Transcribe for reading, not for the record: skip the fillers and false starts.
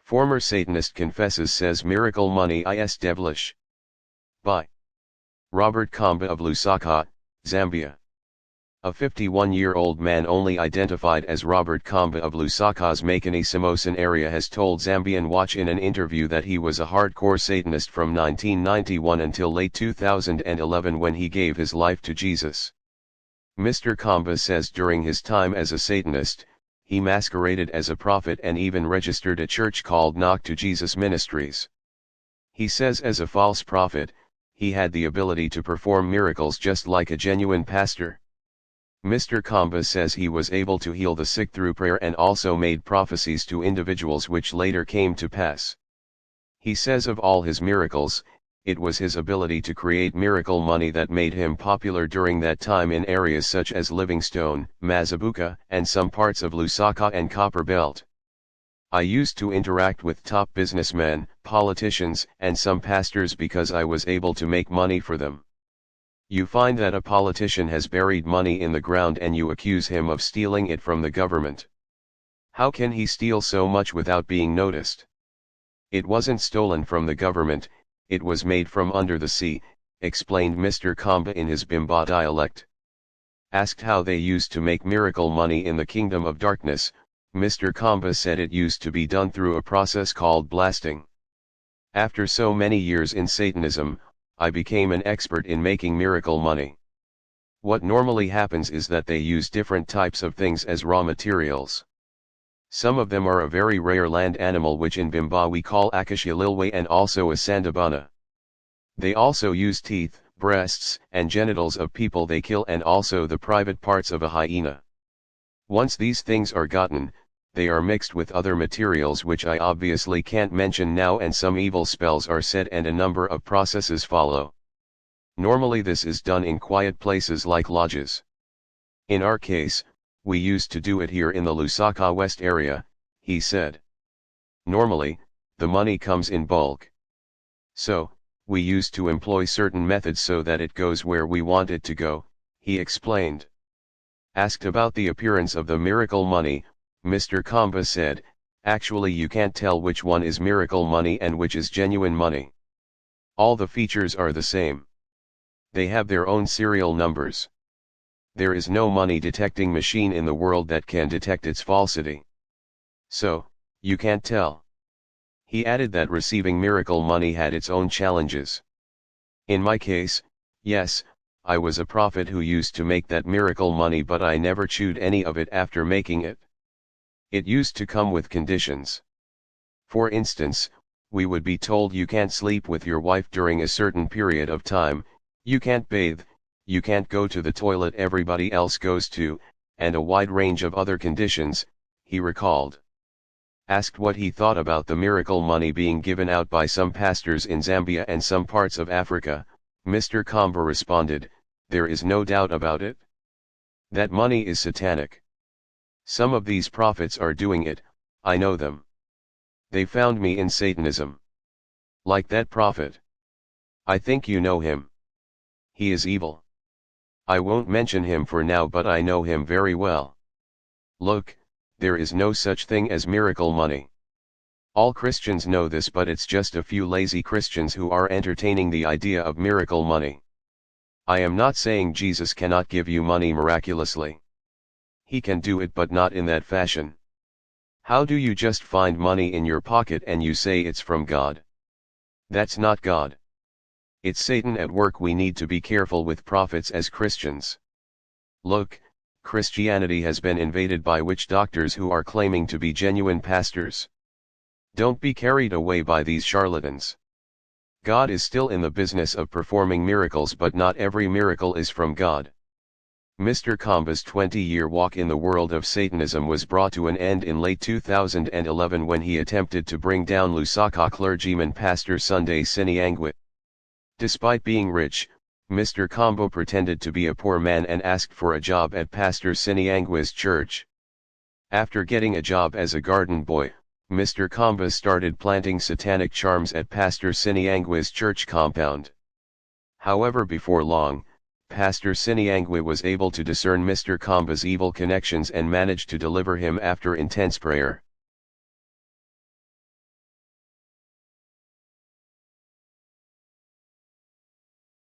Former Satanist confesses says miracle money is devilish. By Robert Kamba of Lusaka, Zambia. A 51-year-old man only identified as Robert Kamba of Lusaka's Makeni Samosan area has told Zambian Watch in an interview that he was a hardcore Satanist from 1991 until late 2011 when he gave his life to Jesus. Mr. Kamba says during his time as a Satanist, he masqueraded as a prophet and even registered a church called Knock to Jesus Ministries. He says as a false prophet, he had the ability to perform miracles just like a genuine pastor. Mr. Kamba says he was able to heal the sick through prayer and also made prophecies to individuals which later came to pass. He says of all his miracles, it was his ability to create miracle money that made him popular during that time in areas such as Livingstone, Mazabuka, and some parts of Lusaka and Copperbelt. I used to interact with top businessmen, politicians, and some pastors because I was able to make money for them. You find that a politician has buried money in the ground and you accuse him of stealing it from the government. How can he steal so much without being noticed? It wasn't stolen from the government, it was made from under the sea, explained Mr. Kamba in his Bimba dialect. Asked how they used to make miracle money in the kingdom of darkness, Mr. Kamba said it used to be done through a process called blasting. After so many years in Satanism, I became an expert in making miracle money. What normally happens is that they use different types of things as raw materials. Some of them are a very rare land animal which in Bimba we call acacia lilwe and also a sandabana. They also use teeth, breasts, and genitals of people they kill and also the private parts of a hyena. Once these things are gotten, they are mixed with other materials which I obviously can't mention now and some evil spells are said and a number of processes follow. Normally this is done in quiet places like lodges. In our case, we used to do it here in the Lusaka West area, he said. Normally, the money comes in bulk. So, we used to employ certain methods so that it goes where we want it to go, he explained. Asked about the appearance of the miracle money, Mr. Kamba said, actually you can't tell which one is miracle money and which is genuine money. All the features are the same. They have their own serial numbers. There is no money detecting machine in the world that can detect its falsity. So, you can't tell. He added that receiving miracle money had its own challenges. In my case, yes, I was a prophet who used to make that miracle money but I never chewed any of it after making it. It used to come with conditions. For instance, we would be told you can't sleep with your wife during a certain period of time, you can't bathe, you can't go to the toilet everybody else goes to, and a wide range of other conditions, he recalled. Asked what he thought about the miracle money being given out by some pastors in Zambia and some parts of Africa, Mr. Kamba responded, there is no doubt about it. That money is satanic. Some of these prophets are doing it, I know them. They found me in Satanism. Like that prophet. I think you know him. He is evil. I won't mention him for now but I know him very well. Look, there is no such thing as miracle money. All Christians know this but it's just a few lazy Christians who are entertaining the idea of miracle money. I am not saying Jesus cannot give you money miraculously. He can do it but not in that fashion. How do you just find money in your pocket and you say it's from God? That's not God. It's Satan at work. We need to be careful with prophets as Christians. Look, Christianity has been invaded by witch doctors who are claiming to be genuine pastors. Don't be carried away by these charlatans. God is still in the business of performing miracles but not every miracle is from God. Mr. Kamba's 20-year walk in the world of Satanism was brought to an end in late 2011 when he attempted to bring down Lusaka clergyman Pastor Sunday Siniangwe. Despite being rich, Mr. Kamba pretended to be a poor man and asked for a job at Pastor Siniangwe's church. After getting a job as a garden boy, Mr. Kamba started planting satanic charms at Pastor Siniangwe's church compound. However, before long, Pastor Siniangwe was able to discern Mr. Kamba's evil connections and managed to deliver him after intense prayer.